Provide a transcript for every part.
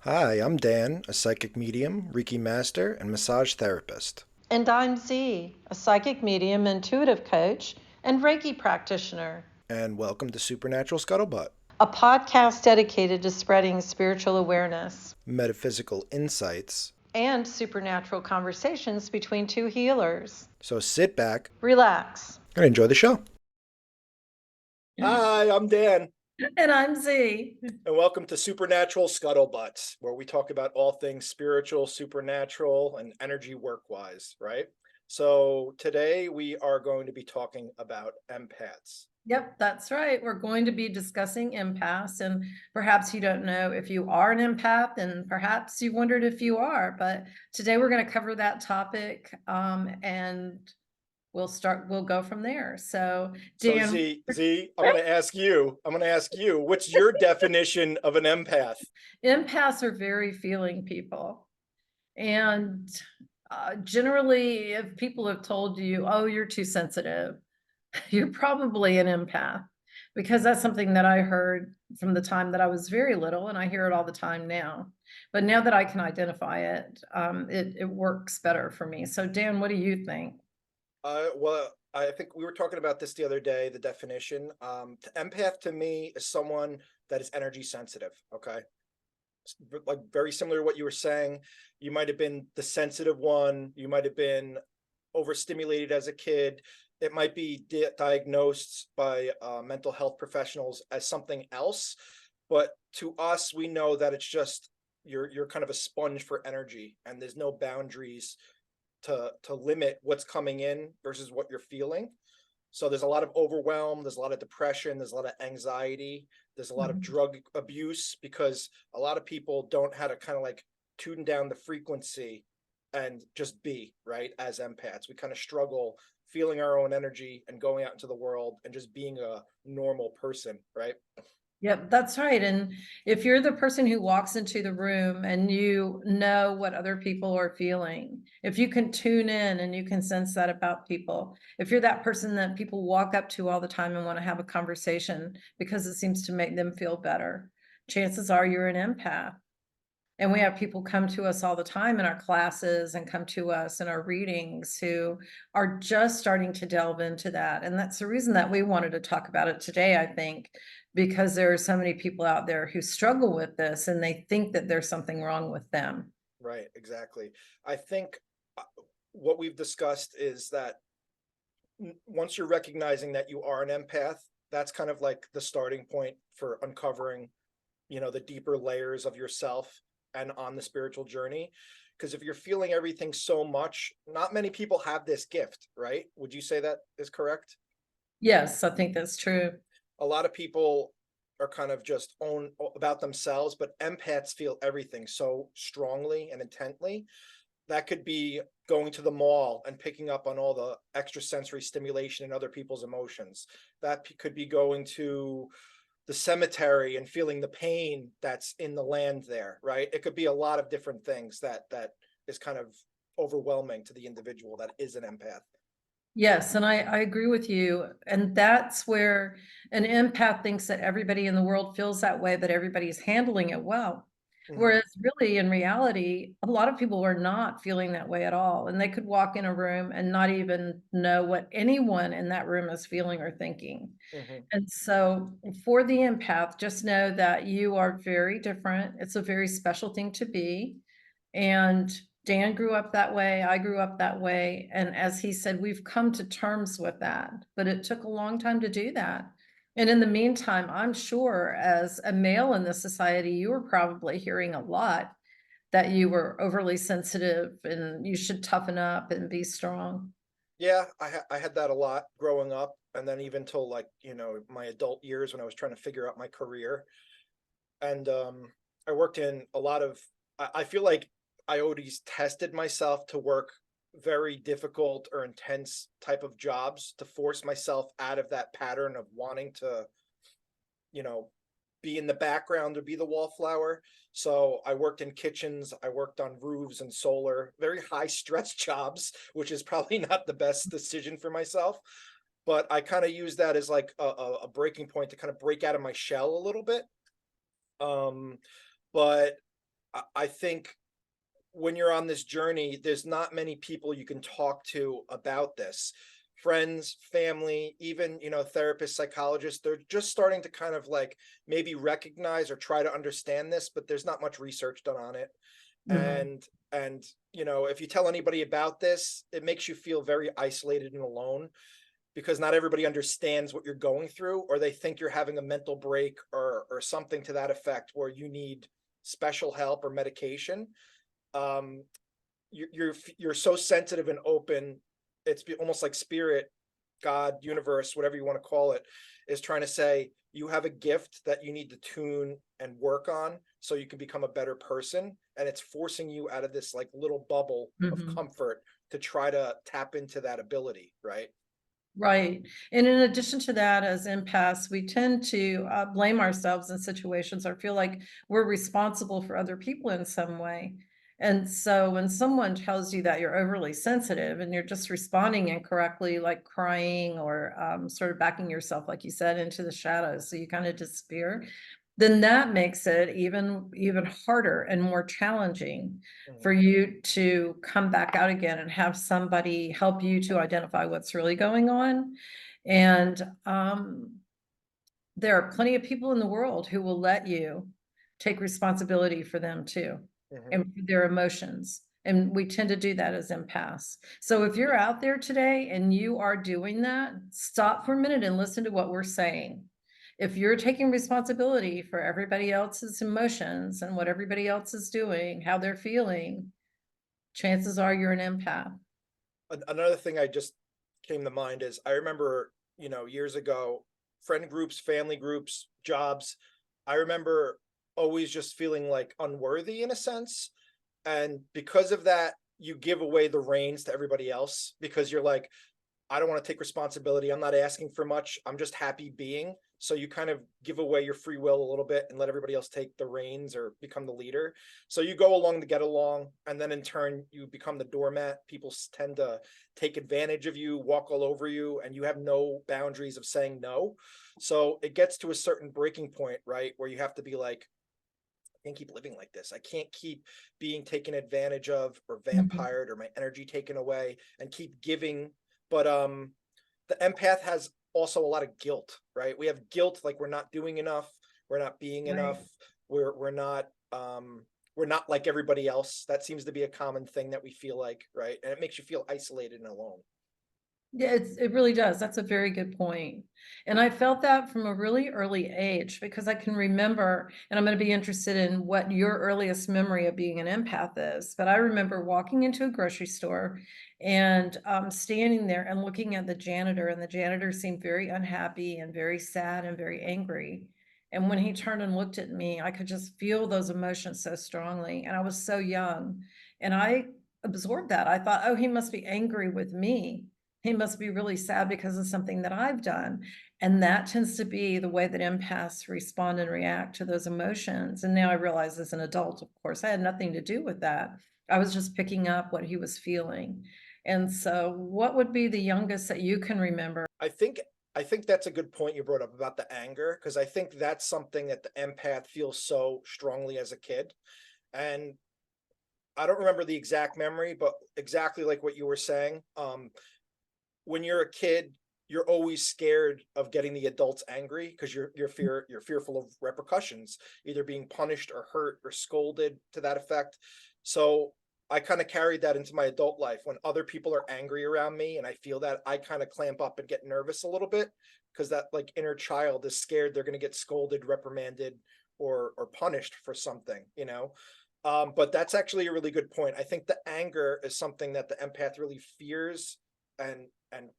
Hi, I'm Dan, a psychic medium, Reiki master, and massage therapist. And I'm Z, a psychic medium, intuitive coach, and Reiki practitioner. And welcome to Supernatural Scuttlebutt, A podcast dedicated to spreading spiritual awareness metaphysical insights. and supernatural conversations between two healers. So sit back Relax. and enjoy the show. Hi, I'm Dan, And I'm Z. and welcome to Supernatural Scuttlebutt, where we talk about all things spiritual, supernatural, and energy work-wise, right? So today we are going to be talking about empaths. Yep, that's right. We're going to be discussing empaths, and perhaps you don't know if you are an empath, and perhaps you wondered if you are. But today we're going to cover that topic, and we'll go from there. So, So Dan, Z, I'm going to ask you, what's your definition of an empath? empaths are very feeling people, and generally, if people have told you, "Oh, you're too sensitive," you're probably an empath, because that's something that I heard from the time that I was very little, and I hear it all the time now. But now that I can identify it, it works better for me. So, Dan, what do you think? Well, I think we were talking about this the other day, the definition. Empath to me is someone that is energy sensitive. Okay. Like very similar to what you were saying. You might have been the sensitive one. You might have been overstimulated as a kid. It might be diagnosed by mental health professionals as something else. But to us, we know that it's just you're kind of a sponge for energy, and there's no boundaries to limit what's coming in versus what you're feeling. So there's a lot of overwhelm, there's a lot of depression, there's a lot of anxiety, there's a lot of Mhm. drug abuse, because a lot of people don't know how to kind of like tune down the frequency and just be right. As empaths, we kind of struggle feeling our own energy and going out into the world and just being a normal person, right? Yep, that's right. And if you're the person who walks into the room and you know what other people are feeling, if you can tune in and you can sense that about people, if you're that person that people walk up to all the time and want to have a conversation because it seems to make them feel better, chances are you're an empath. And we have people come to us all the time in our classes and come to us in our readings who are just starting to delve into that. And that's the reason that we wanted to talk about it today, I think, because there are so many people out there who struggle with this and they think that there's something wrong with them. Right, exactly. I think uh, what we've discussed is that once you're recognizing that you are an empath, that's kind of like the starting point for uncovering, the deeper layers of yourself and on the spiritual journey. Because if you're feeling everything so much, not many people have this gift, right? Would you say that is correct? Yes, I think that's true. A lot of people are kind of just own about themselves, but empaths feel everything so strongly and intently. That could be going to the mall and picking up on all the extrasensory stimulation in other people's emotions. That could be going to the cemetery and feeling the pain that's in the land there, right? It could be a lot of different things that is kind of overwhelming to the individual that is an empath. Yes, and I agree with you. And that's where an empath thinks that everybody in the world feels that way, that everybody's handling it well. Mhm. Whereas really in reality, a lot of people are not feeling that way at all. And they could walk in a room and not even know what anyone in that room is feeling or thinking. Mhm. And so for the empath, just know that you are very different. It's a very special thing to be. And Dan grew up that way. I grew up that way. And as he said, we've come to terms with that, but it took a long time to do that. And in the meantime, I'm sure as a male in this society, you were probably hearing a lot that you were overly sensitive and you should toughen up and be strong. Yeah, I had that a lot growing up, and then even till like, my adult years when I was trying to figure out my career. And I worked in a lot of I feel like I always tested myself to work very difficult or intense type of jobs to force myself out of that pattern of wanting to, you know, be in the background or be the wallflower. So I worked in kitchens, I worked on roofs and solar, very high stress jobs, which is probably not the best decision for myself. But I kind of use that as like a breaking point to kind of break out of my shell a little bit. Um, but I think when you're on this journey, there's not many people you can talk to about this. Friends, family, even, therapists, psychologists, they're just starting to kind of like maybe recognize or try to understand this, but there's not much research done on it. Mhm. And if you tell anybody about this, it makes you feel very isolated and alone because not everybody understands what you're going through, or they think you're having a mental break or something to that effect where you need special help or medication. um you're so sensitive and open. Almost like spirit, God, universe, whatever you want to call it, is trying to say you have a gift that you need to tune and work on so you can become a better person, and it's forcing you out of this like little bubble of Mhm. comfort to try to tap into that ability, right? Right. And in addition to that, as empaths, we tend to blame ourselves in situations or feel like we're responsible for other people in some way. And so when someone tells you that you're overly sensitive and you're just responding incorrectly, like crying or sort of backing yourself, like you said, into the shadows, so you kind of disappear, then that makes it even harder and more challenging for Mhm. you to come back out again and have somebody help you to identify what's really going on. And there are plenty of people in the world who will let you take responsibility for them too, and Mhm. for their emotions. And we tend to do that as empaths. So if you're out there today and you are doing that, stop for a minute and listen to what we're saying. If you're taking responsibility for everybody else's emotions and what everybody else is doing, how they're feeling, chances are you're an empath. Another thing I just came to mind is I remember, years ago, friend groups, family groups, jobs. I remember always just feeling like unworthy in a sense. And because of that, you give away the reins to everybody else because you're like, I don't want to take responsibility. I'm not asking for much. I'm just happy being. So you kind of give away your free will a little bit and let everybody else take the reins or become the leader. So you go along to get along. And then in turn, you become the doormat. People tend to take advantage of you, walk all over you, and you have no boundaries of saying no. So it gets to a certain breaking point, right? Where you have to be like, I can't keep living like this. I can't keep being taken advantage of or Mhm. vampired or my energy taken away and keep giving. But the empath has also a lot of guilt, right? We have guilt like we're not doing enough, we're not being enough, Right. we're not like everybody else. That seems to be a common thing that we feel like, right? And it makes you feel isolated and alone. Yeah, it really does. That's a very good point. And I felt that from a really early age because I can remember, and I'm going to be interested in what your earliest memory of being an empath is. But I remember walking into a grocery store and standing there and looking at the janitor, and the janitor seemed very unhappy and very sad and very angry. And when he turned and looked at me, I could just feel those emotions so strongly. And I was so young. And I absorbed that. I thought, oh, he must be angry with me. He must be really sad because of something that I've done. And that tends to be the way that empaths respond and react to those emotions. And now I realize as an adult, of course, I had nothing to do with that. I was just picking up what he was feeling. And so, what would be the youngest that you can remember? I think I think that's a good point you brought up about the anger, because I think that's something that the empath feels so strongly as a kid. And I don't remember the exact memory, but exactly like what you were saying. When you're a kid, you're always scared of getting the adults angry because you're fearful of repercussions, either being punished or hurt or scolded to that effect. So I kind of carried that into my adult life. When other people are angry around me and I feel that, I kind of clamp up and get nervous a little bit because that like inner child is scared they're going to get scolded, reprimanded, or punished for something. But that's actually a really good point. I think the anger is something that the empath really fears and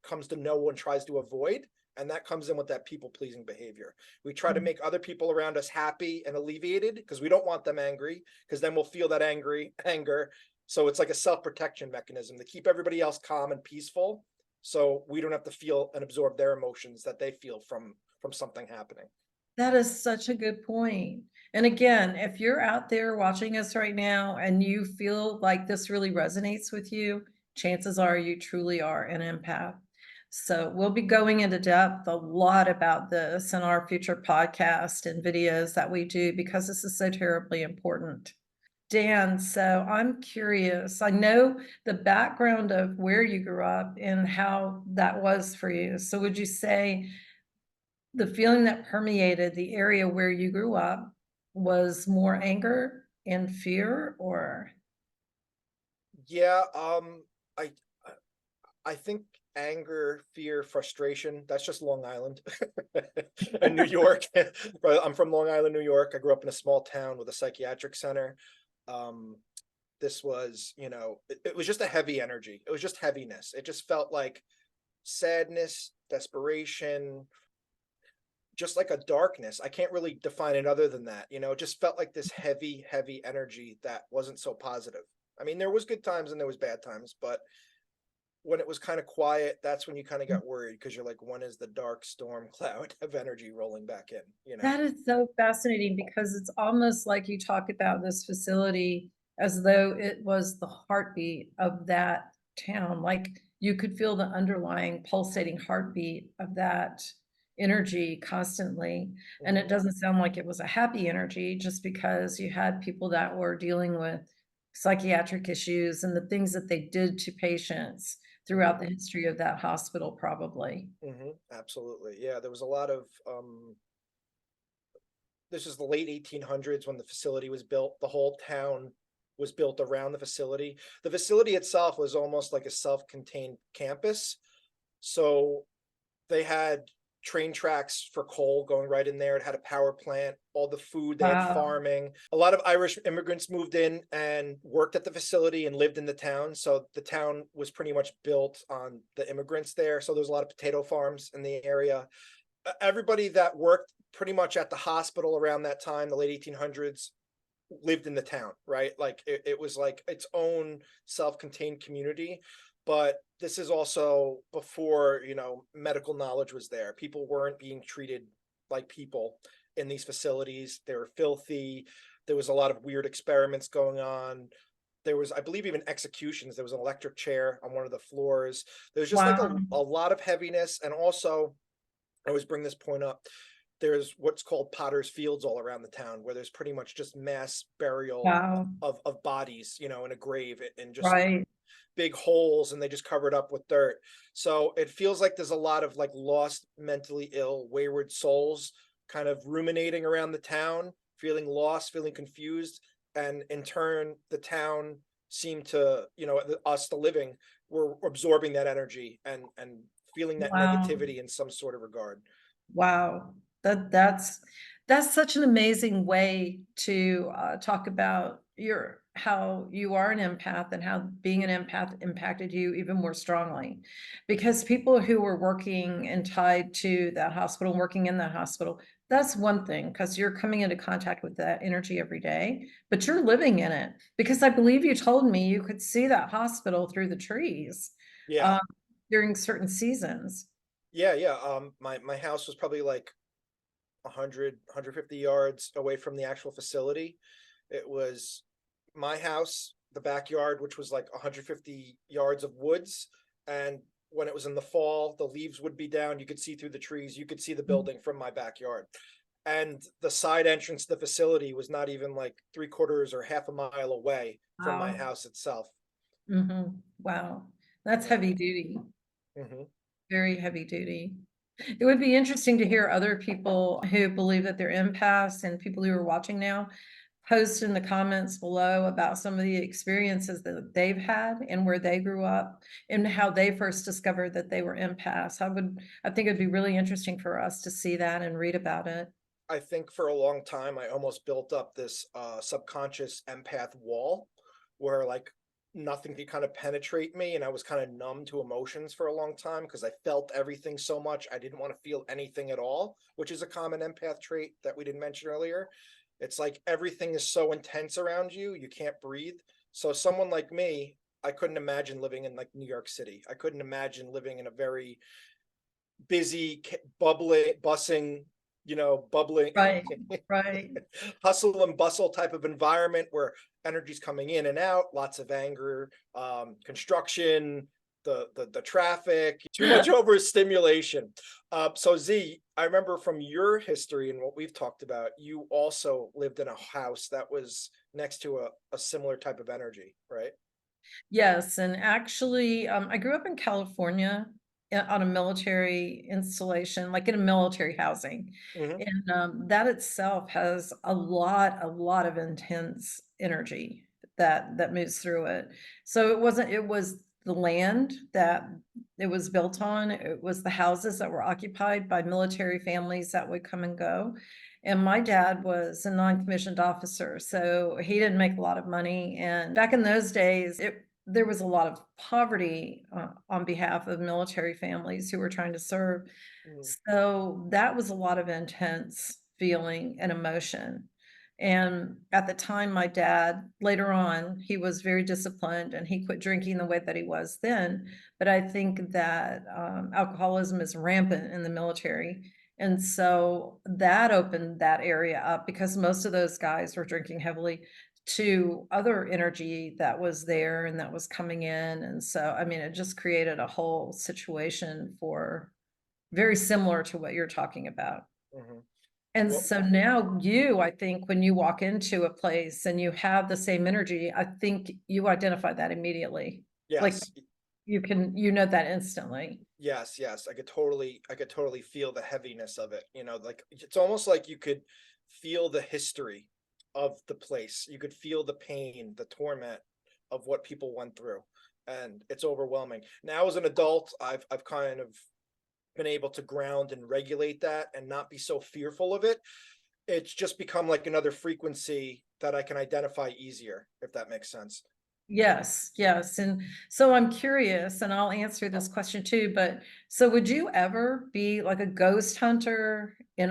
comes to know and tries to avoid. And that comes in with that people pleasing behavior. We try to make other people around us happy and alleviated because we don't want them angry, because then we'll feel that anger. So it's like a self-protection mechanism to keep everybody else calm and peaceful, so we don't have to feel and absorb their emotions that they feel from something happening. That is such a good point. And again, if you're out there watching us right now and you feel like this really resonates with you, chances are you truly are an empath. So we'll be going into depth a lot about this in our future podcast and videos that we do because this is so terribly important. Dan, so I'm curious. I know the background of where you grew up and how that was for you. So would you say the feeling that permeated the area where you grew up was more anger and fear, or? Yeah, I I think anger, fear, frustration, that's just Long Island and New York. But I'm from Long Island, New York. I grew up in a small town with a psychiatric center. Um, this was, it was just a heavy energy. It was just heaviness. It just felt like sadness, desperation, just like a darkness. I can't really define it other than that. It just felt like this heavy, heavy energy that wasn't so positive. I mean, there was good times and there was bad times, but when it was kind of quiet, that's when you kind of got worried because you're like, when is the dark storm cloud of energy rolling back in? That is so fascinating because it's almost like you talk about this facility as though it was the heartbeat of that town. Like you could feel the underlying pulsating heartbeat of that energy constantly. And it Mhm, doesn't sound like it was a happy energy just because you had people that were dealing with psychiatric issues and the things that they did to patients mhm, throughout the history of that hospital, probably. absolutely. Yeah, there was a lot of this is the late 1800s when the facility was built. The whole town was built around the facility. The facility itself was almost like a self-contained campus. So they had train tracks for coal going right in there. It had a power plant, all the food, they had Wow. farming. A lot of Irish immigrants moved in and worked at the facility and lived in the town. So the town was pretty much built on the immigrants there. So there's a lot of potato farms in the area. Everybody that worked pretty much at the hospital around that time, the late 1800s, lived in the town, right? Like it was like its own self-contained community. But this is also before, medical knowledge was there. People weren't being treated like people in these facilities. They were filthy. There was a lot of weird experiments going on. There was, I believe, even executions. There was an electric chair on one of the floors. There's just like Wow. a lot of heaviness. And also, I always bring this point up. There's what's called Potter's Fields all around the town, where there's pretty much just mass burial Wow. of bodies, in a grave and just Right. big holes, and they just cover it up with dirt. So it feels like there's a lot of like lost, mentally ill, wayward souls kind of ruminating around the town, feeling lost, feeling confused. And in turn, the town seemed to, us, the living, were absorbing that energy and feeling that Wow. negativity in some sort of regard. Wow. That's such an amazing way to talk about your how you are an empath and how being an empath impacted you even more strongly. Because people who were working and tied to that hospital, working in that hospital, that's one thing because you're coming into contact with that energy every day, but you're living in it. Because I believe you told me you could see that hospital through the trees Yeah. um, during certain seasons. Yeah, yeah. My house was probably like 150 yards away from the actual facility. It was my house, the backyard, which was like 150 yards of woods. And when it was in the fall, the leaves would be down. You could see through the trees. You could see the building from my backyard. And the side entrance to the facility was not even like 3/4 or half a mile away from my Wow. house itself. Wow. That's Yeah. heavy duty, Hmm. very heavy duty. It would be interesting to hear other people who believe that they're empaths and people who are watching now post in the comments below about some of the experiences that they've had and where they grew up and how they first discovered that they were empaths. I think it'd be really interesting for us to see that and read about it. I think for a long time, I almost built up this subconscious empath wall where like nothing could kind of penetrate me. And I was kind of numb to emotions for a long time because I felt everything so much. I didn't want to feel anything at all, which is a common empath trait that we didn't mention earlier. It's like everything is so intense around you, you can't breathe. So, someone like me, I couldn't imagine living in like New York City. I couldn't imagine living in a very busy, bubbling, bussing, bubbling Right, right. hustle and bustle type of environment where energy's coming in and out, lots of anger, construction, the traffic, too much overstimulation. So Z, I remember from your history and what we've talked about, you also lived in a house that was next to a similar type of energy, right? Yes, and actually, I grew up in California on a military installation, like in a military housing. Hmm. And that itself has a lot of intense energy that moves through it. So it was the land that it was built on, it was the houses that were occupied by military families that would come and go. And my dad was a non-commissioned officer, so he didn't make a lot of money. And back in those days, there was a lot of poverty on behalf of military families who were trying to serve. Hmm. So that was a lot of intense feeling and emotion. And at the time, my dad, later on, he was very disciplined and he quit drinking the way that he was then. But I think that alcoholism is rampant in the military. And so that opened that area up because most of those guys were drinking heavily to other energy that was there and that was coming in. And so, I mean, it just created a whole situation for very similar to what you're talking about. Hmm. And Well, so now I think when you walk into a place and you have the same energy, I think you identify that immediately. Like yes, you know that instantly. yes, I could totally feel the heaviness of it. Like it's almost like you could feel the history of the place. You could feel the pain, the torment of what people went through, and it's overwhelming. Now, as an adult, I've kind of been able to ground and regulate that and not be so fearful of it. It's just become like another frequency that I can identify easier, if that makes sense. Yes, yes. And so I'm curious, and I'll answer this question too, but so would you ever be like a ghost hunter in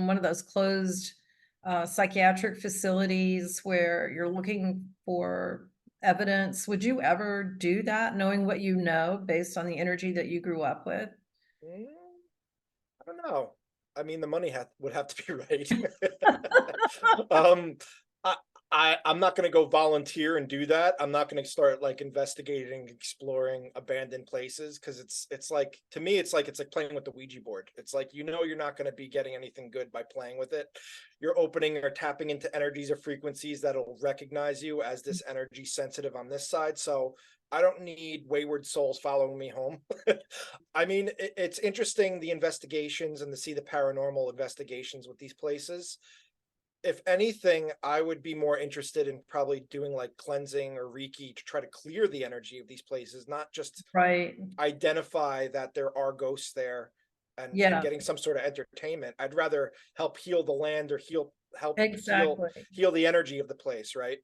one of those closed psychiatric facilities where you're looking for evidence? Would you ever do that knowing what you know based on the energy that you grew up with? Mm, I don't know. I mean, the money would have to be right. um, I, I'm not going to go volunteer and do that. I'm not going to start like investigating, exploring abandoned places because it's like to me, it's like playing with the Ouija board. It's like you're not going to be getting anything good by playing with it. You're opening or tapping into energies or frequencies that'll recognize you as this energy sensitive on this side. So I don't need wayward souls following me home. I mean, it's interesting the investigations and to see the paranormal investigations with these places. If anything, I would be more interested in probably doing like cleansing or Reiki to try to clear the energy of these places, not just Right. identify that there are ghosts there and Yeah, getting some sort of entertainment. I'd rather help heal the land or help exactly. heal the energy of the place, right?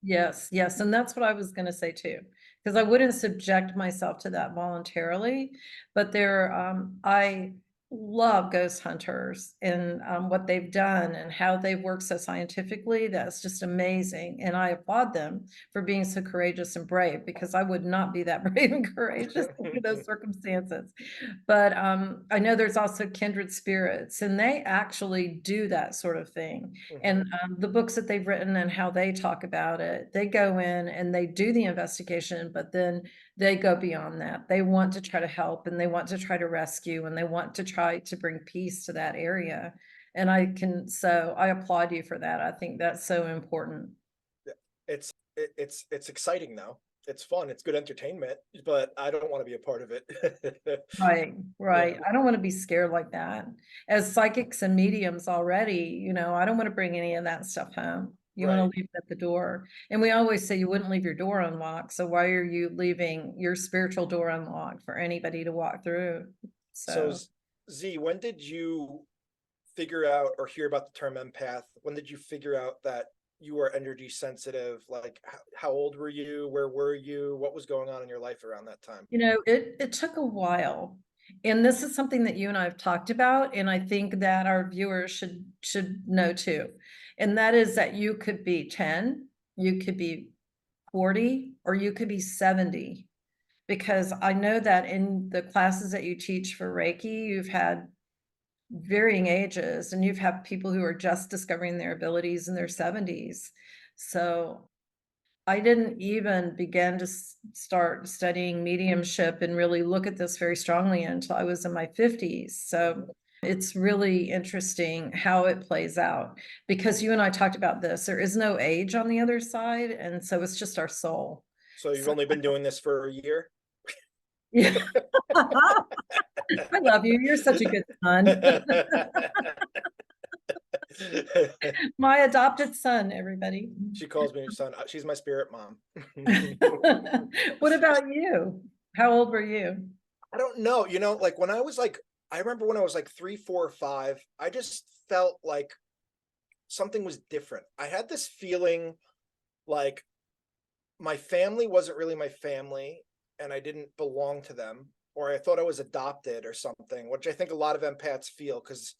Yes, yes, and that's what I was gonna say too, because I wouldn't subject myself to that voluntarily, but I love ghost hunters and what they've done and how they've worked so scientifically. That's just amazing, and I applaud them for being so courageous and brave because I would not be that brave and courageous under those circumstances. But I know there's also kindred spirits, and they actually do that sort of thing. Hmm. And the books that they've written and how they talk about it, they go in and they do the investigation, but then they go beyond that. They want to try to help and they want to try to rescue and they want to try to bring peace to that area. And so I applaud you for that. I think that's so important. It's exciting though. It's fun. It's good entertainment, but I don't want to be a part of it. Right, Yeah, right. I don't want to be scared like that. As psychics and mediums already, I don't want to bring any of that stuff home. You want right. to leave it at the door. And we always say you wouldn't leave your door unlocked. So why are you leaving your spiritual door unlocked for anybody to walk through? So So, Z, when did you figure out or hear about the term empath? When did you figure out that you were energy sensitive? Like, how old were you? Where were you? What was going on in your life around that time? it took a while. And this is something that you and I have talked about, and I think that our viewers should know too. And that is that you could be 10, you could be 40, or you could be 70. Because I know that in the classes that you teach for Reiki, you've had varying ages and you've had people who are just discovering their abilities in their 70s. So I didn't even begin to start studying mediumship and really look at this very strongly until I was in my 50s. So it's really interesting how it plays out, because you and I talked about this. There is no age on the other side, and so it's just our soul. So you've So, only been doing this for a year? yeah. I love you. You're such a good son. My adopted son, everybody. She calls me her son. She's my spirit mom. What about you? How old were you? I don't know, like when I was like, I remember when I was like 3, 4, or 5, I just felt like something was different. I had this feeling like my family wasn't really my family and I didn't belong to them, or I thought I was adopted or something, which I think a lot of empaths feel because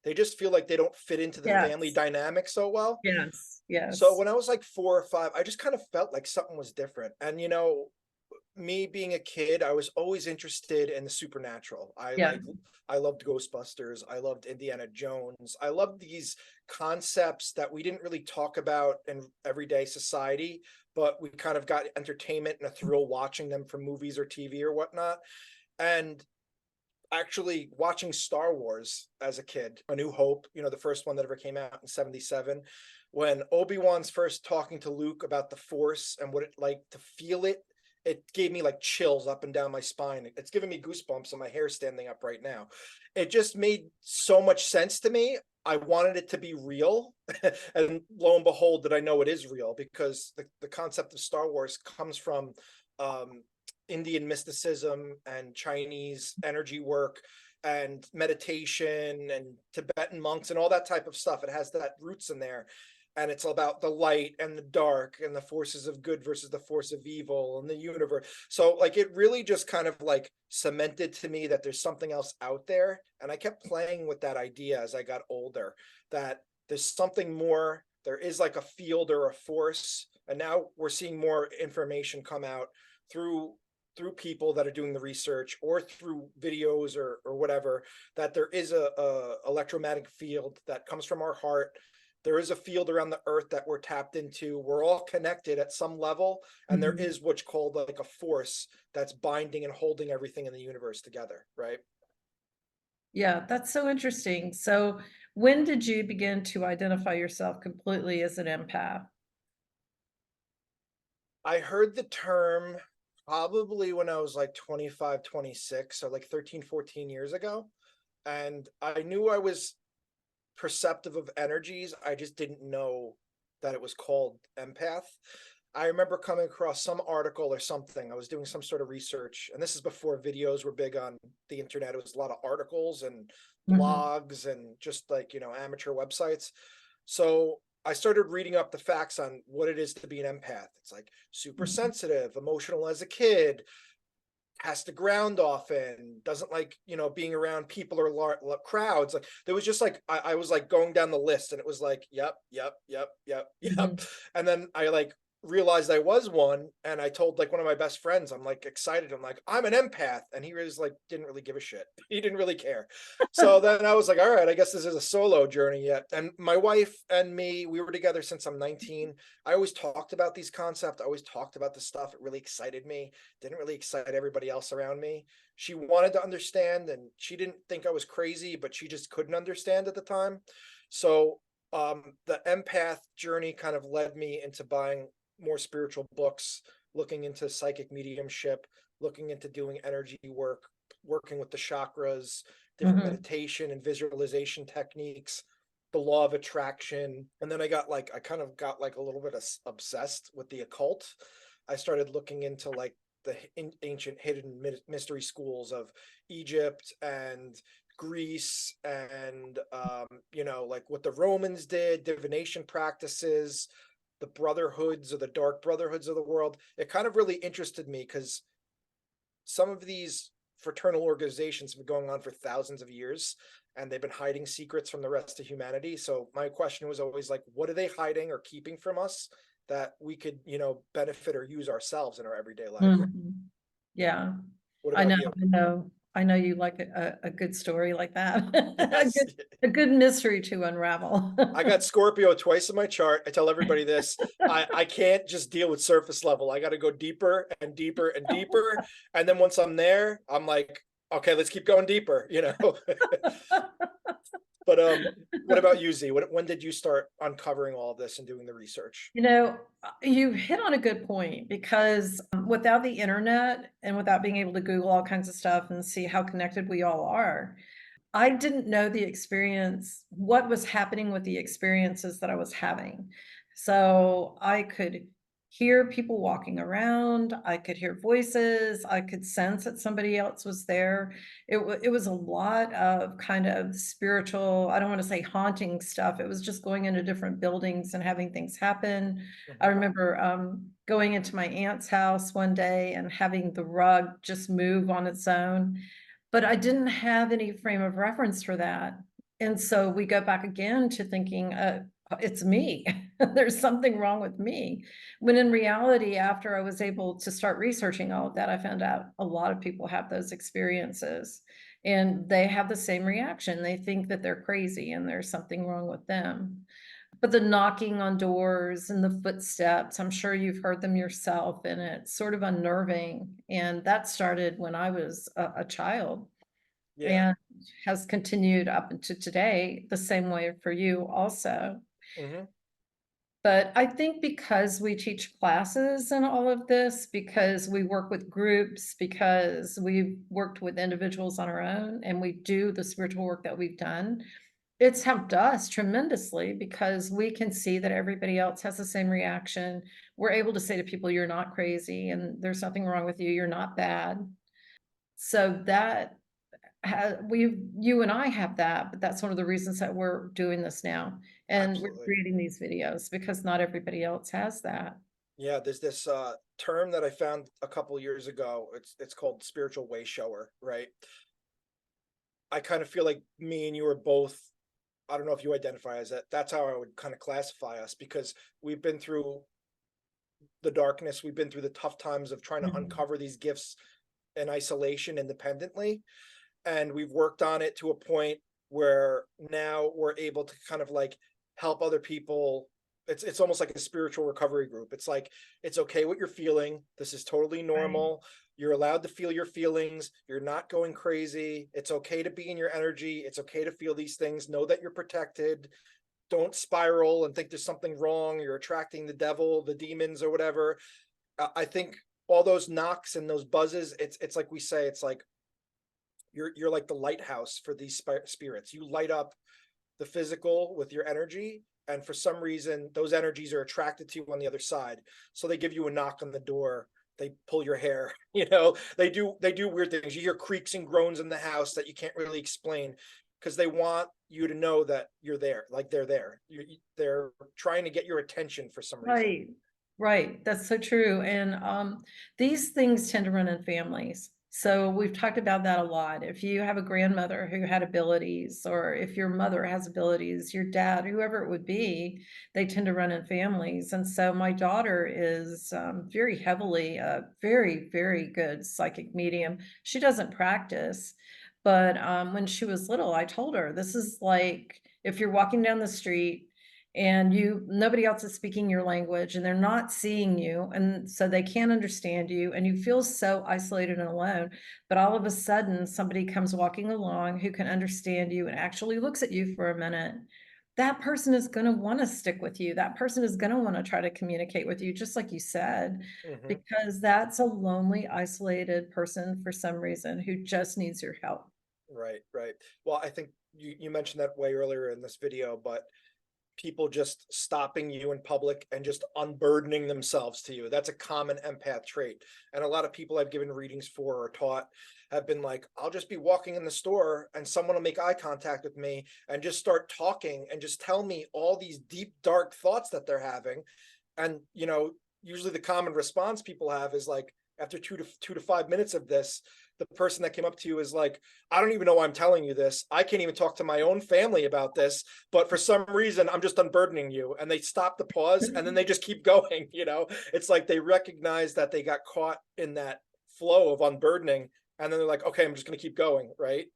they just feel like they don't fit into the family Yes, dynamic so well. yes, So yes. when I was like 4 or 5, I just kind of felt like something was different. And me being a kid, I was always interested in the supernatural. Yeah. I loved Ghostbusters. I loved Indiana Jones. I loved these concepts that we didn't really talk about in everyday society, but we kind of got entertainment and a thrill watching them from movies or TV or whatnot. And actually watching Star Wars as a kid, A New Hope, the first one that ever came out in 77, when Obi-Wan's first talking to Luke about the Force and what it like to feel it, it gave me like chills up and down my spine. It's giving me goosebumps and my hair standing up right now. It just made so much sense to me. I wanted it to be real. And lo and behold, that I know it is real, because the concept of Star Wars comes from um, Indian mysticism and Chinese energy work and meditation and Tibetan monks and all that type of stuff. It has that roots in there. And it's about the light and the dark and the forces of good versus the force of evil and the universe. So like it really just kind of like cemented to me that there's something else out there. And I kept playing with that idea as I got older, that there's something more. There is like a field or a force. And now we're seeing more information come out through people that are doing the research or through videos or whatever, that there is a electromagnetic field that comes from our heart. There is a field around the earth that we're tapped into. We're all connected at some level. And there Mhm. is what's called like a force that's binding and holding everything in the universe together, right? Yeah, that's so interesting. So when did you begin to identify yourself completely as an empath? I heard the term probably when I was like 25, 26, so like 13, 14 years ago. And I knew I was perceptive of energies. I just didn't know that it was called empath. I remember coming across some article or something. I was doing some sort of research, and this is before videos were big on the internet. It was a lot of articles and Mhm. blogs and just like, amateur websites. So I started reading up the facts on what it is to be an empath. It's like super Mhm. sensitive, emotional as a kid, has to ground often, doesn't like, being around people or crowds. Like there was just like, I was like going down the list and it was like, yep, yep, yep, yep, yep. Mhm. And then I like realized I was one. And I told like one of my best friends, I'm like excited. I'm like, I'm an empath. And he was like, didn't really give a shit. He didn't really care. So then I was like, all right, I guess this is a solo journey yet. And my wife and me, we were together since I'm 19. I always talked about these concepts. I always talked about this stuff. It really excited me. Didn't really excite everybody else around me. She wanted to understand and she didn't think I was crazy, but she just couldn't understand at the time. So the empath journey kind of led me into buying more spiritual books, looking into psychic mediumship, looking into doing energy work, working with the chakras, different Mhm. meditation and visualization techniques, the law of attraction. And then I kind of got like a little bit obsessed with the occult. I started looking into like the ancient hidden mystery schools of Egypt and Greece and like what the Romans did, divination practices, the brotherhoods or the dark brotherhoods of the world. It kind of really interested me because some of these fraternal organizations have been going on for thousands of years and they've been hiding secrets from the rest of humanity. So my question was always like, what are they hiding or keeping from us that we could, benefit or use ourselves in our everyday life? Mhm. Yeah, What I about know, you? I know. I know you like a good story like that. Yes. A good mystery to unravel. I got Scorpio twice in my chart. I tell everybody this. I can't just deal with surface level. I got to go deeper and deeper and deeper. And then once I'm there, I'm like, okay, let's keep going deeper, you know. But what about you, Z? When did you start uncovering all of this and doing the research? You know, you hit on a good point because without the internet and without being able to Google all kinds of stuff and see how connected we all are, I didn't know the experience, what was happening with the experiences that I was having. So I could hear people walking around, I could hear voices, I could sense that somebody else was there. It was a lot of kind of spiritual, I don't want to say haunting stuff. It was just going into different buildings and having things happen. I remember going into my aunt's house one day and having the rug just move on its own, but I didn't have any frame of reference for that. And so we go back again to thinking, it's me. There's something wrong with me. When in reality, after I was able to start researching all of that, I found out a lot of people have those experiences and they have the same reaction. They think that they're crazy and there's something wrong with them. But the knocking on doors and the footsteps, I'm sure you've heard them yourself, and it's sort of unnerving. And that started when I was a child Yeah. and has continued up into today the same way for you also. Hmm. But I think because we teach classes and all of this, because we work with groups, because we've worked with individuals on our own, and we do the spiritual work that we've done, it's helped us tremendously because we can see that everybody else has the same reaction. We're able to say to people, you're not crazy and there's nothing wrong with you. You're not bad. So that you and I have that, but that's one of the reasons that we're doing this now. And we're Absolutely. creating these videos because not everybody else has that. Yeah, there's this term that I found a couple years ago. It's called spiritual way shower, right? I kind of feel like me and you are both, I don't know if you identify as that. That's how I would kind of classify us because we've been through the darkness, we've been through the tough times of trying to Mhm. uncover these gifts in isolation independently. And we've worked on it to a point where now we're able to kind of like help other people. It's almost like a spiritual recovery group. It's like it's okay what you're feeling. This is totally Right. normal. You're allowed to feel your feelings. You're not going crazy. It's okay to be in your energy. It's okay to feel these things. Know that you're protected. Don't spiral and think there's something wrong. You're attracting the devil, the demons, or whatever. I think all those knocks and those buzzes. It's like we say. It's like you're like the lighthouse for these spirits. You light up the physical with your energy, and for some reason those energies are attracted to you on the other side, so they give you a knock on the door, they pull your hair, they do weird things. You hear creaks and groans in the house that you can't really explain because they want you to know that you're there, like they're there. They're trying to get your attention for some reason. Right, right. That's so true. And these things tend to run in families. So we've talked about that a lot. If you have a grandmother who had abilities, or if your mother has abilities, your dad, whoever it would be, they tend to run in families. And so my daughter is very heavily a very, very good psychic medium. She doesn't practice, but when she was little, I told her, this is like if you're walking down the street and nobody else is speaking your language and they're not seeing you, and so they can't understand you and you feel so isolated and alone, but all of a sudden somebody comes walking along who can understand you and actually looks at you for a minute, that person is going to want to stick with you. That person is going to want to try to communicate with you, just like you said, Hmm. because that's a lonely, isolated person for some reason who just needs your help. Right, right. Well, I think you mentioned that way earlier in this video, but people just stopping you in public and just unburdening themselves to you. That's a common empath trait. And a lot of people I've given readings for or taught have been like, I'll just be walking in the store and someone will make eye contact with me and just start talking and just tell me all these deep, dark thoughts that they're having. And, usually the common response people have is like, after 2 to 5 minutes of this, the person that came up to you is like, I don't even know why I'm telling you this. I can't even talk to my own family about this, but for some reason I'm just unburdening you. And they stop the pause and then they just keep going. It's like they recognize that they got caught in that flow of unburdening And then they're like, okay, I'm just gonna keep going, right?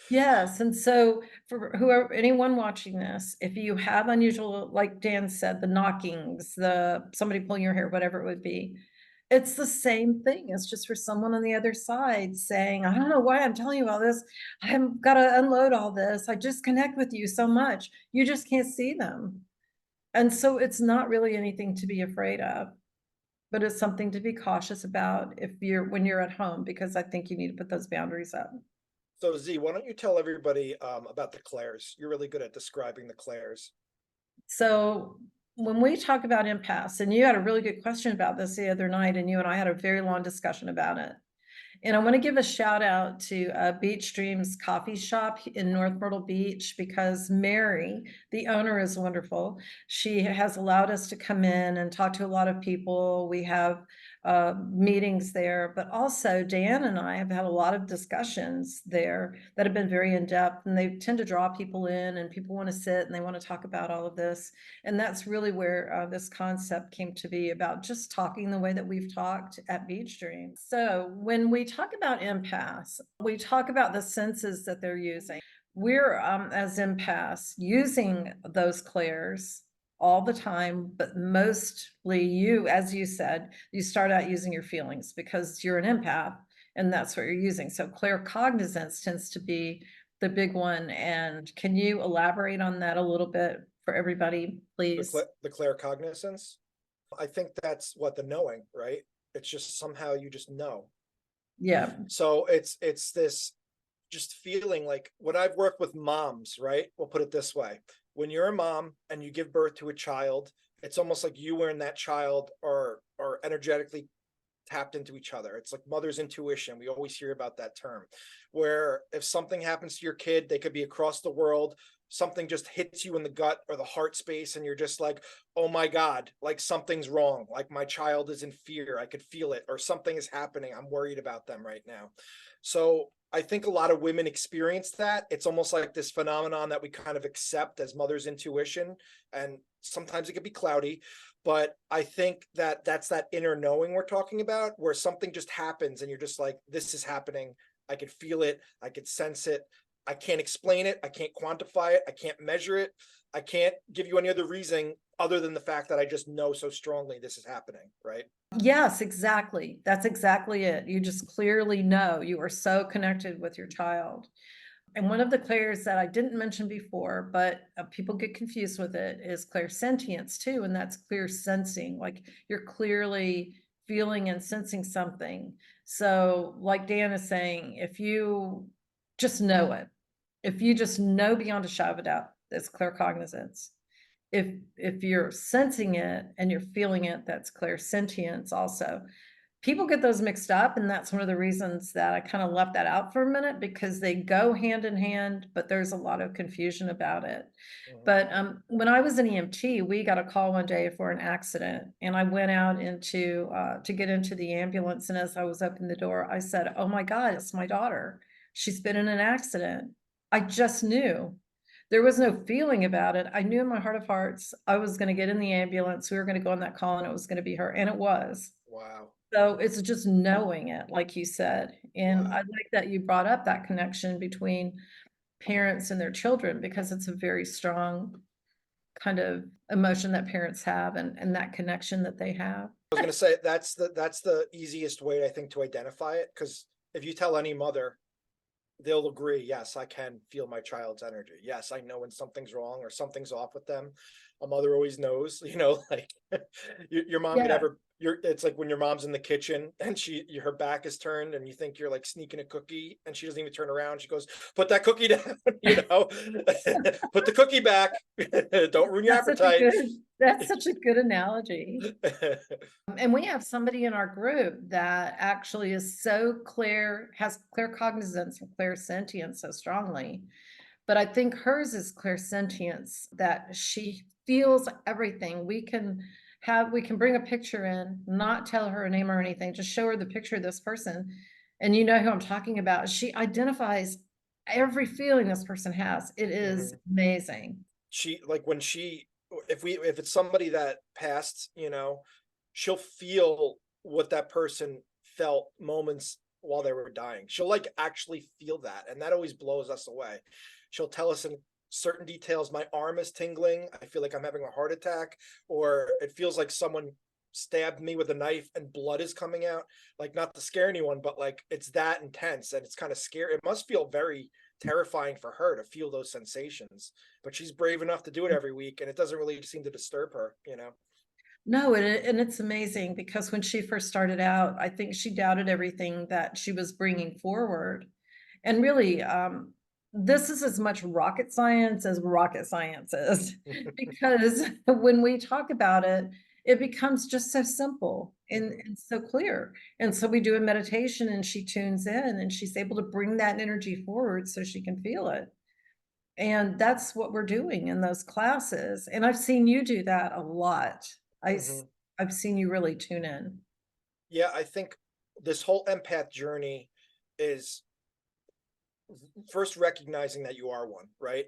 Yes, and so for whoever, anyone watching this, if you have unusual, like Dan said, the knockings, the somebody pulling your hair, whatever it would be, it's the same thing. It's just for someone on the other side saying, I don't know why I'm telling you all this. I've got to unload all this. I just connect with you so much. You just can't see them. And so it's not really anything to be afraid of, but it's something to be cautious about if you're when you're at home, because I think you need to put those boundaries up. So Z, why don't you tell everybody about the clairs? You're really good at describing the clairs. So when we talk about empaths, and you had a really good question about this the other night, and you and I had a very long discussion about it. And I want to give a shout out to Beach Dreams Coffee Shop in North Myrtle Beach, because Mary, the owner, is wonderful. She has allowed us to come in and talk to a lot of people. We have meetings there, but also Dan and I have had a lot of discussions there that have been very in-depth, and they tend to draw people in, and people want to sit and they want to talk about all of this. And that's really where this concept came to be, about just talking the way that we've talked at Beach Dreams. So when we talk about empaths, we talk about the senses that they're using. We're as empaths using those clairs all the time, but mostly you, as you said, you start out using your feelings because you're an empath and that's what you're using. So claircognizance tends to be the big one. And can you elaborate on that a little bit for everybody, please? The claircognizance. I think that's what the knowing, right? It's just somehow you just know. Yeah. So it's this just feeling like, when I've worked with moms, right? We'll put it this way. When you're a mom and you give birth to a child, it's almost like you and that child are energetically tapped into each other. It's like mother's intuition. We always hear about that term, where if something happens to your kid, they could be across the world, something just hits you in the gut or the heart space, and you're just like, oh my God, like something's wrong. Like my child is in fear. I could feel it, or something is happening. I'm worried about them right now. So I think a lot of women experience that. It's almost like this phenomenon that we kind of accept as mother's intuition. And sometimes it can be cloudy, but I think that that's that inner knowing we're talking about, where something just happens and you're just like, this is happening. I could feel it. I could sense it. I can't explain it. I can't quantify it. I can't measure it. I can't give you any other reason other than the fact that I just know so strongly this is happening, right? Yes, exactly. That's exactly it. You just clearly know you are so connected with your child. And one of the clairs that I didn't mention before, but people get confused with it, is clairsentience too. And that's clear sensing, like you're clearly feeling and sensing something. So like Dan is saying, if you just know it, if you just know beyond a shadow of a doubt, that's claircognizance. If you're sensing it and you're feeling it, that's clairsentience also. People get those mixed up, and that's one of the reasons that I kind of left that out for a minute, because they go hand in hand, but there's a lot of confusion about it. But when I was an EMT, we got a call one day for an accident, and I went out into to get into the ambulance. And as I was opening the door, I said, "Oh my God, it's my daughter. She's been in an accident." I just knew. There was no feeling about it. I knew in my heart of hearts I was going to get in the ambulance. We were going to go on that call, and it was going to be her, and it was. Wow. So it's just knowing it, like you said. And Wow. I like that you brought up that connection between parents and their children, because it's a very strong kind of emotion that parents have, and that connection that they have. I was going to say that's the easiest way, I think, to identify it, because if you tell any mother, they'll agree, yes, I can feel my child's energy. Yes, I know when something's wrong or something's off with them. A mother always knows, like your mom could Yeah. ever, it's like when your mom's in the kitchen and her back is turned and you think you're like sneaking a cookie and she doesn't even turn around. She goes, put that cookie down, put the cookie back. Don't ruin your appetite. That's such a good analogy. And we have somebody in our group that actually is so clear, has claircognizance and clairsentience so strongly. But I think hers is clairsentience, that she feels everything. We can bring a picture in, not tell her a name or anything, just show her the picture of this person. And you know who I'm talking about. She identifies every feeling this person has. It is amazing. She, like, if it's somebody that passed, she'll feel what that person felt moments while they were dying. She'll like actually feel that. And that always blows us away. She'll tell us in certain details, my arm is tingling. I feel like I'm having a heart attack, or it feels like someone stabbed me with a knife and blood is coming out. Like, not to scare anyone, but like it's that intense and it's kind of scary. It must feel very terrifying for her to feel those sensations, but she's brave enough to do it every week and it doesn't really seem to disturb her, you know? No, and it's amazing because when she first started out, I think she doubted everything that she was bringing forward. And really, this is as much rocket science as rocket science is, because when we talk about it, it becomes just so simple and so clear. And so we do a meditation and she tunes in and she's able to bring that energy forward so she can feel it. And that's what we're doing in those classes. And I've seen you do that a lot. Mhm. I've seen you really tune in. Yeah, I think this whole empath journey is first recognizing that you are one, right?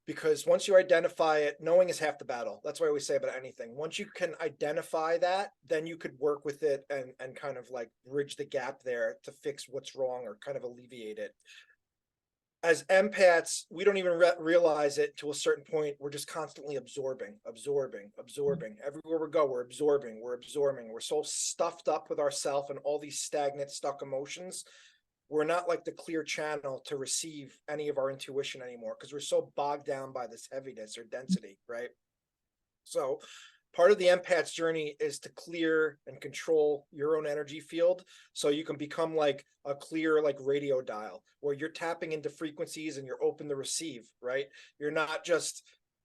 Because once you identify it, knowing is half the battle. That's what I always say about anything. Once you can identify that, then you could work with it and kind of like bridge the gap there to fix what's wrong or kind of alleviate it. As empaths, we don't even realize it to a certain point. We're just constantly absorbing, absorbing, absorbing. Everywhere we go, we're absorbing, we're absorbing. We're so stuffed up with ourselves and all these stagnant, stuck emotions. We're not like the clear channel to receive any of our intuition anymore because we're so bogged down by this heaviness or density, right? So part of the empath's journey is to clear and control your own energy field so you can become like a clear like radio dial where you're tapping into frequencies and you're open to receive, right? You're not just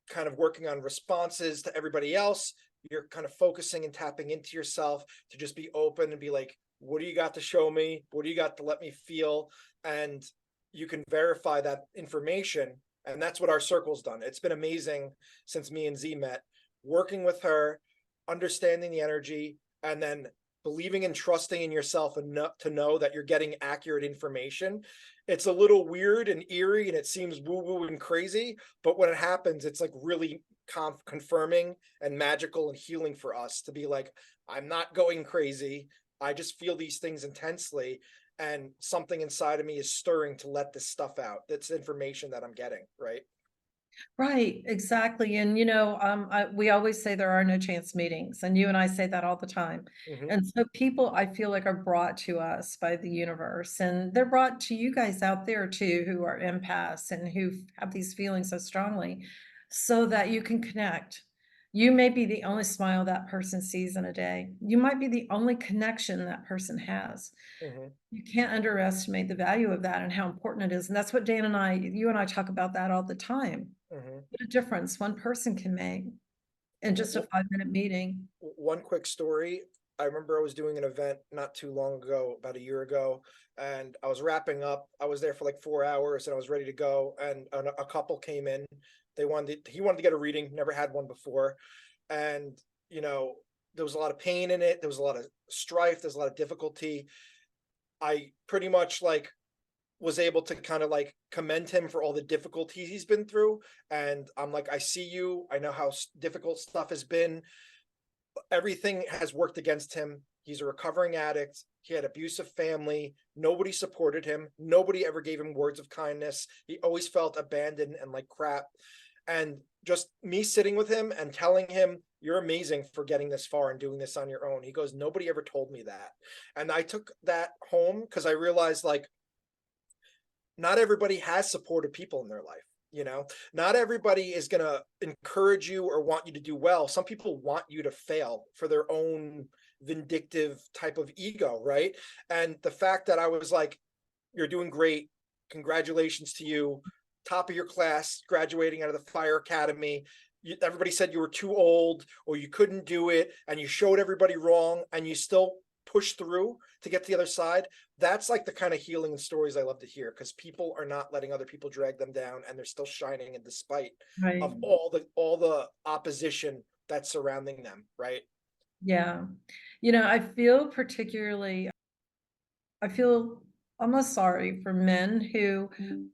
kind of working on responses to everybody else. You're kind of focusing and tapping into yourself to just be open and be like, what do you got to show me? What do you got to let me feel? And you can verify that information. And that's what our circle's done. It's been amazing since me and Z met, working with her, understanding the energy, and then believing and trusting in yourself enough to know that you're getting accurate information. It's a little weird and eerie and it seems woo woo and crazy, but when it happens, it's like really confirming and magical and healing for us to be like, I'm not going crazy. I just feel these things intensely and something inside of me is stirring to let this stuff out. That's information that I'm getting, right? Right, exactly. And we always say there are no chance meetings, and you and I say that all the time. Mm-hmm. And so people, I feel like, are brought to us by the universe, and they're brought to you guys out there too, who are empaths and who have these feelings so strongly, so that you can connect. You may be the only smile that person sees in a day. You might be the only connection that person has. Mm-hmm. You can't underestimate the value of that and how important it is. And that's what you and I talk about that all the time. Mm-hmm. What a difference one person can make in just a 5-minute meeting. One quick story. I remember I was doing an event not too long ago, about a year ago, and I was wrapping up. I was there for like 4 hours and I was ready to go. And a couple came in. He wanted to get a reading, never had one before. And, you know, there was a lot of pain in it. There was a lot of strife. There's a lot of difficulty. I pretty much like was able to kind of like commend him for all the difficulties he's been through. And I'm like, I see you. I know how difficult stuff has been. Everything has worked against him. He's a recovering addict. He had abusive family. Nobody supported him. Nobody ever gave him words of kindness. He always felt abandoned and like crap. And just me sitting with him and telling him, you're amazing for getting this far and doing this on your own. He goes, nobody ever told me that. And I took that home because I realized like not everybody has supportive people in their life. You know, not everybody is going to encourage you or want you to do well. Some people want you to fail for their own vindictive type of ego, right? And the fact that I was like, you're doing great, congratulations to you, top of your class, graduating out of the fire academy. Everybody said you were too old or you couldn't do it, and you showed everybody wrong and you still push through to get to the other side. That's like the kind of healing and stories I love to hear, because people are not letting other people drag them down and they're still shining in despite Right. of all the opposition that's surrounding them, right? Yeah. I feel almost sorry for men who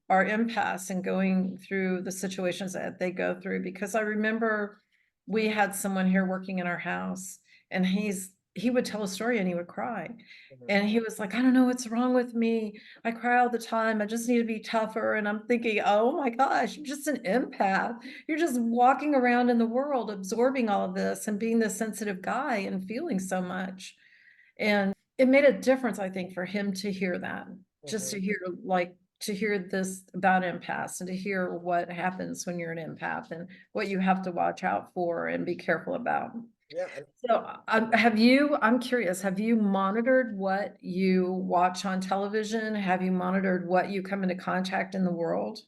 are empaths and going through the situations that they go through, because I remember we had someone here working in our house, and he's he would tell a story and he would cry. Mhm. And he was like, I don't know what's wrong with me. I cry all the time. I just need to be tougher. And I'm thinking, oh my gosh, you're just an empath. You're just walking around in the world, absorbing all of this and being this sensitive guy and feeling so much. And it made a difference, I think, for him to hear that, just to Mhm. hear to hear this about empaths and to hear what happens when you're an empath and what you have to watch out for and be careful about. Yeah, and So, I'm curious, have you monitored what you watch on television? Have you monitored what you come into contact in the world?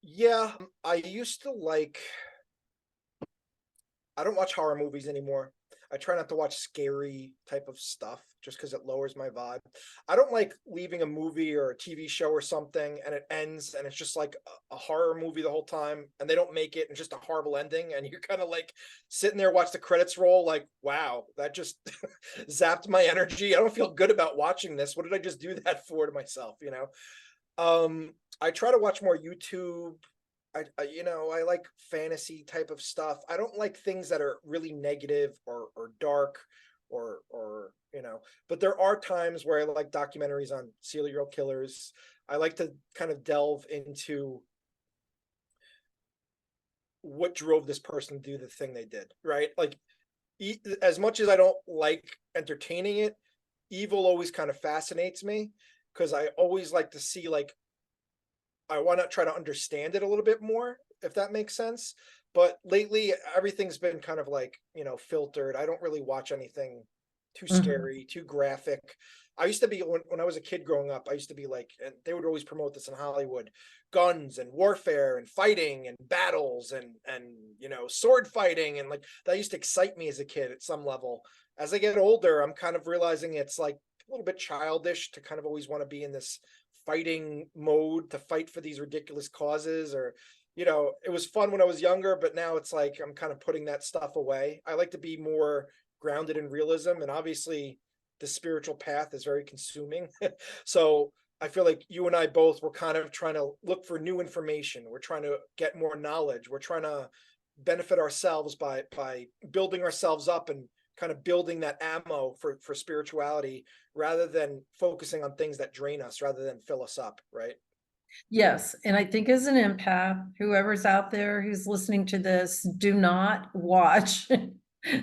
yeah, I used to like I don't watch horror movies anymore. I try not to watch scary type of stuff just because it lowers my vibe. I don't like leaving a movie or a TV show or something and it ends and it's just like a horror movie the whole time and they don't make it and just a horrible ending and you're kind of like sitting there watch the credits roll like wow that just zapped my energy. I don't feel good about watching this. What did I just do that for to myself, you know? I try to watch more YouTube. I like fantasy type of stuff. I don't like things that are really negative or dark or but there are times where I like documentaries on serial killers. I like to kind of delve into what drove this person to do the thing they did, right? Like as much as I don't like entertaining it, evil always kind of fascinates me because I always like to see like I want to try to understand it a little bit more, if that makes sense. But lately, everything's been kind of like, filtered. I don't really watch anything too Mhm. scary, too graphic. I used to be, when I was a kid growing up, I used to be like, and they would always promote this in Hollywood, guns and warfare and fighting and battles and sword fighting. And like that used to excite me as a kid at some level. As I get older, I'm kind of realizing it's like a little bit childish to kind of always want to be in this fighting mode to fight for these ridiculous causes or it was fun when I was younger but now it's like I'm kind of putting that stuff away. I like to be more grounded in realism and obviously the spiritual path is very consuming. So I feel like you and I both were kind of trying to look for new information. We're trying to get more knowledge. We're trying to benefit ourselves by building ourselves up and kind of building that ammo for spirituality rather than focusing on things that drain us rather than fill us up, right? Yes, and I think as an empath, whoever's out there who's listening to this, do not watch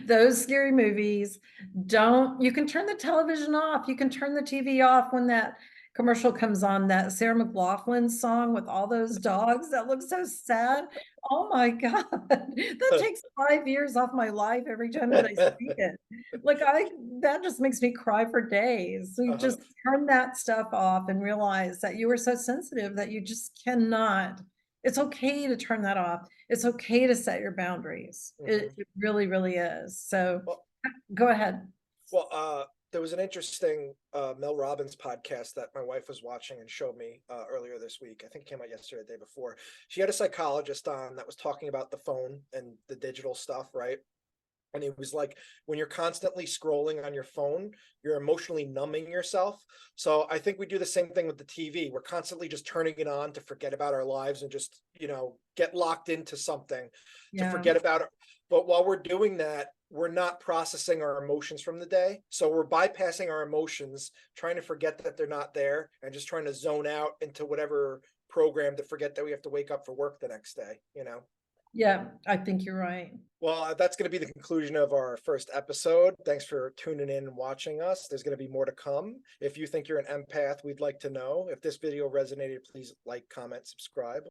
those scary movies. Don't You can turn the television off. You can turn the TV off when that commercial comes on, that Sarah McLachlan song with all those dogs that look so sad. Oh my God. That takes 5 years off my life every time that I see it. Like that just makes me cry for days. So you Uh-huh. just turn that stuff off and realize that you were so sensitive that you just cannot. It's okay to turn that off. It's okay to set your boundaries. Mhm. It really, really is. So Well, go ahead. there was an interesting Mel Robbins podcast that my wife was watching and showed me earlier this week. I think it came out yesterday, the day before. She had a psychologist on that was talking about the phone and the digital stuff, right? And it was like when you're constantly scrolling on your phone, you're emotionally numbing yourself. So I think we do the same thing with the TV. We're constantly just turning it on to forget about our lives and just, get locked into something to Yeah. forget about it. But while we're doing that, we're not processing our emotions from the day. So we're bypassing our emotions, trying to forget that they're not there and just trying to zone out into whatever program to forget that we have to wake up for work the next day. Yeah, I think you're right. Well, that's going to be the conclusion of our first episode. Thanks for tuning in and watching us. There's going to be more to come. If you think you're an empath, we'd like to know. If this video resonated, please like, comment, subscribe.